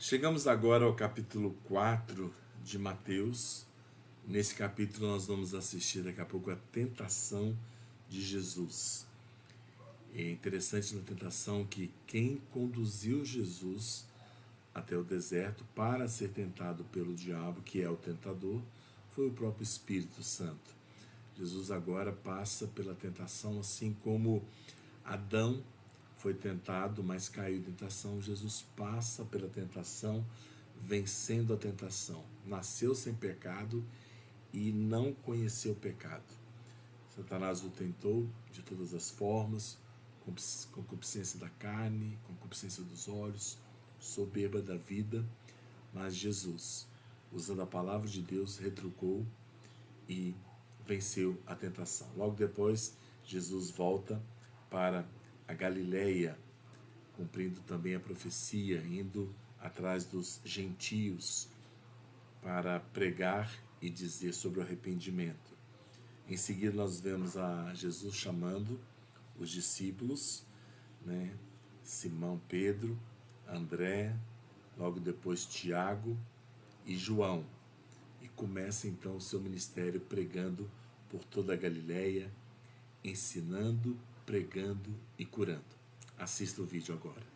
Chegamos agora ao capítulo 4 de Mateus. Nesse capítulo nós vamos assistir daqui a pouco a tentação de Jesus. É interessante na tentação que quem conduziu Jesus até o deserto para ser tentado pelo diabo, que é o tentador, foi o próprio Espírito Santo. Jesus agora passa pela tentação, assim como Adão foi tentado, mas caiu em tentação. Jesus passa pela tentação, vencendo a tentação. Nasceu sem pecado e não conheceu o pecado. Satanás o tentou de todas as formas, concupiscência da carne, concupiscência dos olhos, soberba da vida, mas Jesus, usando a palavra de Deus, retrucou e venceu a tentação. Logo depois, Jesus volta para a Galileia, cumprindo também a profecia, indo atrás dos gentios para pregar e dizer sobre o arrependimento. Em seguida nós vemos a Jesus chamando os discípulos, Simão Pedro, André, logo depois Tiago e João, e começa então o seu ministério pregando por toda a Galileia, ensinando, pregando e curando. Assista o vídeo agora.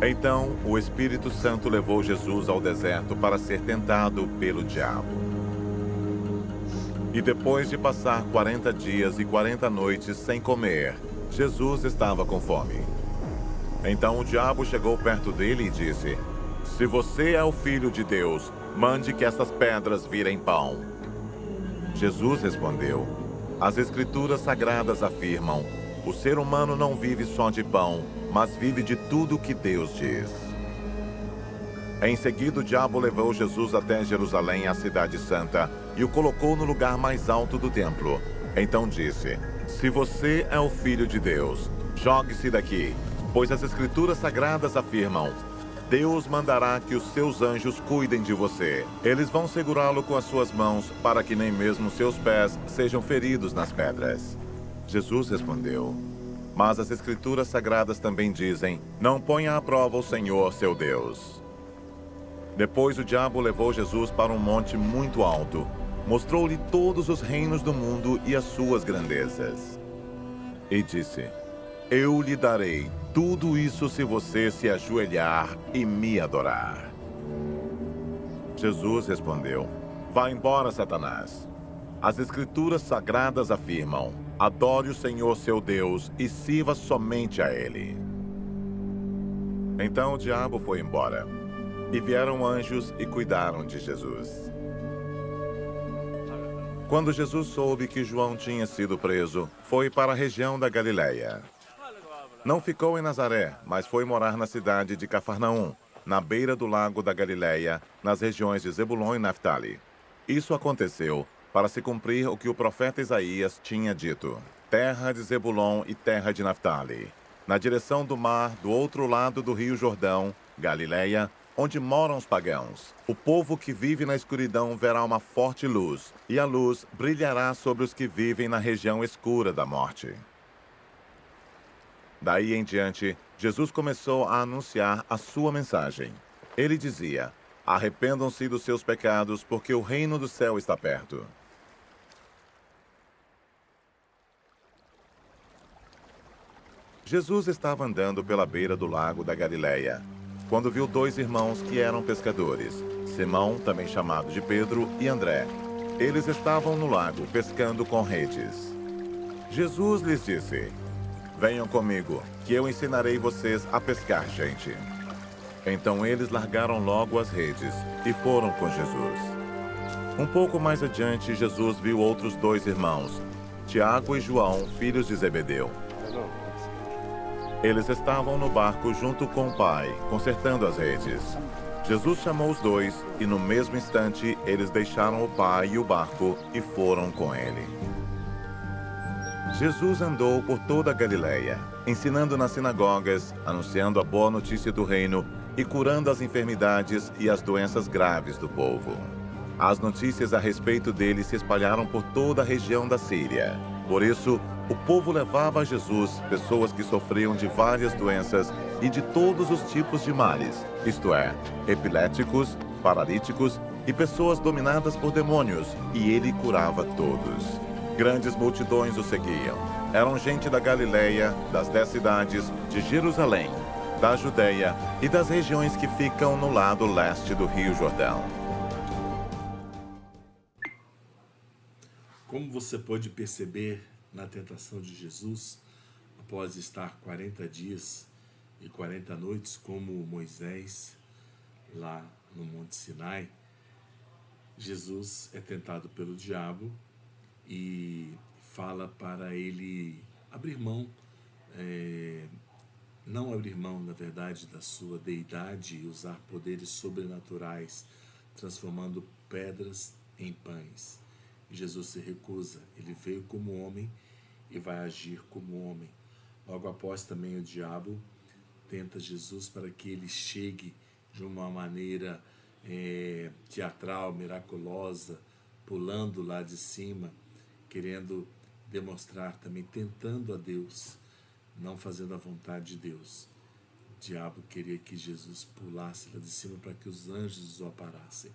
Então, o Espírito Santo levou Jesus ao deserto para ser tentado pelo diabo. E depois de passar 40 dias e 40 noites sem comer, Jesus estava com fome. Então o diabo chegou perto dele e disse: "Se você é o Filho de Deus, mande que essas pedras virem pão." Jesus respondeu: "As Escrituras Sagradas afirmam: o ser humano não vive só de pão, mas vive de tudo o que Deus diz." Em seguida, o diabo levou Jesus até Jerusalém, a cidade santa, e o colocou no lugar mais alto do templo. Então disse: "Se você é o Filho de Deus, jogue-se daqui, pois as Escrituras Sagradas afirmam: Deus mandará que os seus anjos cuidem de você. Eles vão segurá-lo com as suas mãos, para que nem mesmo seus pés sejam feridos nas pedras." Jesus respondeu: "Mas as Escrituras Sagradas também dizem: não ponha à prova o Senhor, seu Deus." Depois o diabo levou Jesus para um monte muito alto, mostrou-lhe todos os reinos do mundo e as suas grandezas. E disse: "Eu lhe darei tudo isso se você se ajoelhar e me adorar." Jesus respondeu: "Vá embora, Satanás. As Escrituras Sagradas afirmam: adore o Senhor seu Deus e sirva somente a Ele." Então o diabo foi embora, e vieram anjos e cuidaram de Jesus. Quando Jesus soube que João tinha sido preso, foi para a região da Galileia. Não ficou em Nazaré, mas foi morar na cidade de Cafarnaum, na beira do lago da Galileia, nas regiões de Zebulon e Naftali. Isso aconteceu para se cumprir o que o profeta Isaías tinha dito: terra de Zebulon e terra de Naftali, na direção do mar, do outro lado do rio Jordão, Galileia, onde moram os pagãos. O povo que vive na escuridão verá uma forte luz, e a luz brilhará sobre os que vivem na região escura da morte. Daí em diante, Jesus começou a anunciar a sua mensagem. Ele dizia: arrependam-se dos seus pecados, porque o reino do céu está perto. Jesus estava andando pela beira do lago da Galileia, quando viu dois irmãos que eram pescadores, Simão, também chamado de Pedro, e André. Eles estavam no lago, pescando com redes. Jesus lhes disse: venham comigo, que eu ensinarei vocês a pescar gente. Então eles largaram logo as redes e foram com Jesus. Um pouco mais adiante, Jesus viu outros dois irmãos, Tiago e João, filhos de Zebedeu. Eles estavam no barco junto com o pai, consertando as redes. Jesus chamou os dois e, no mesmo instante, eles deixaram o pai e o barco e foram com ele. Jesus andou por toda a Galileia, ensinando nas sinagogas, anunciando a boa notícia do reino e curando as enfermidades e as doenças graves do povo. As notícias a respeito dele se espalharam por toda a região da Síria. Por isso, o povo levava a Jesus pessoas que sofriam de várias doenças e de todos os tipos de males, isto é, epiléticos, paralíticos e pessoas dominadas por demônios, e ele curava todos. Grandes multidões o seguiam. Eram gente da Galileia, das 10 cidades, de Jerusalém, da Judeia e das regiões que ficam no lado leste do Rio Jordão. Como você pode perceber na tentação de Jesus, após estar 40 dias e 40 noites como Moisés lá no Monte Sinai, Jesus é tentado pelo diabo e fala para ele abrir mão, não abrir mão, na verdade, da sua deidade e usar poderes sobrenaturais, transformando pedras em pães. Jesus se recusa, ele veio como homem e vai agir como homem. Logo após também o diabo tenta Jesus para que ele chegue de uma maneira teatral, miraculosa, pulando lá de cima, querendo demonstrar também, tentando a Deus, não fazendo a vontade de Deus. O diabo queria que Jesus pulasse lá de cima para que os anjos o aparassem.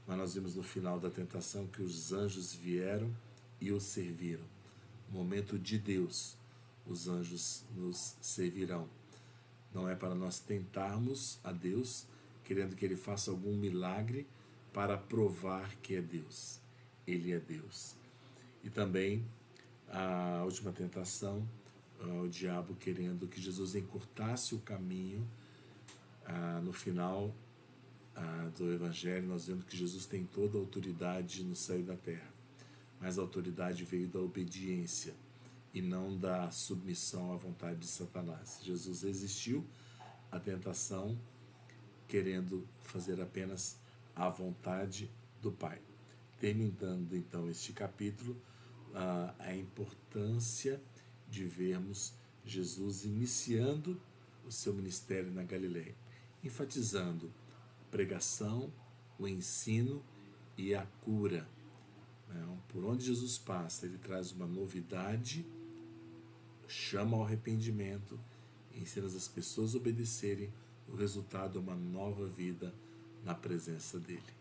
Mas nós vimos no final da tentação que os anjos vieram e o serviram. No momento de Deus, os anjos nos servirão. Não é para nós tentarmos a Deus, querendo que Ele faça algum milagre para provar que é Deus. Ele é Deus. E também a última tentação, o diabo querendo que Jesus encurtasse o caminho. No final do Evangelho, nós vemos que Jesus tem toda a autoridade no céu e na terra, mas a autoridade veio da obediência e não da submissão à vontade de Satanás. Jesus resistiu à tentação, querendo fazer apenas a vontade do Pai. Terminando então este capítulo, a importância de vermos Jesus iniciando o seu ministério na Galileia, enfatizando a pregação, o ensino e a cura. Por onde Jesus passa, ele traz uma novidade, chama ao arrependimento, ensina as pessoas a obedecerem. O resultado é uma nova vida na presença dele.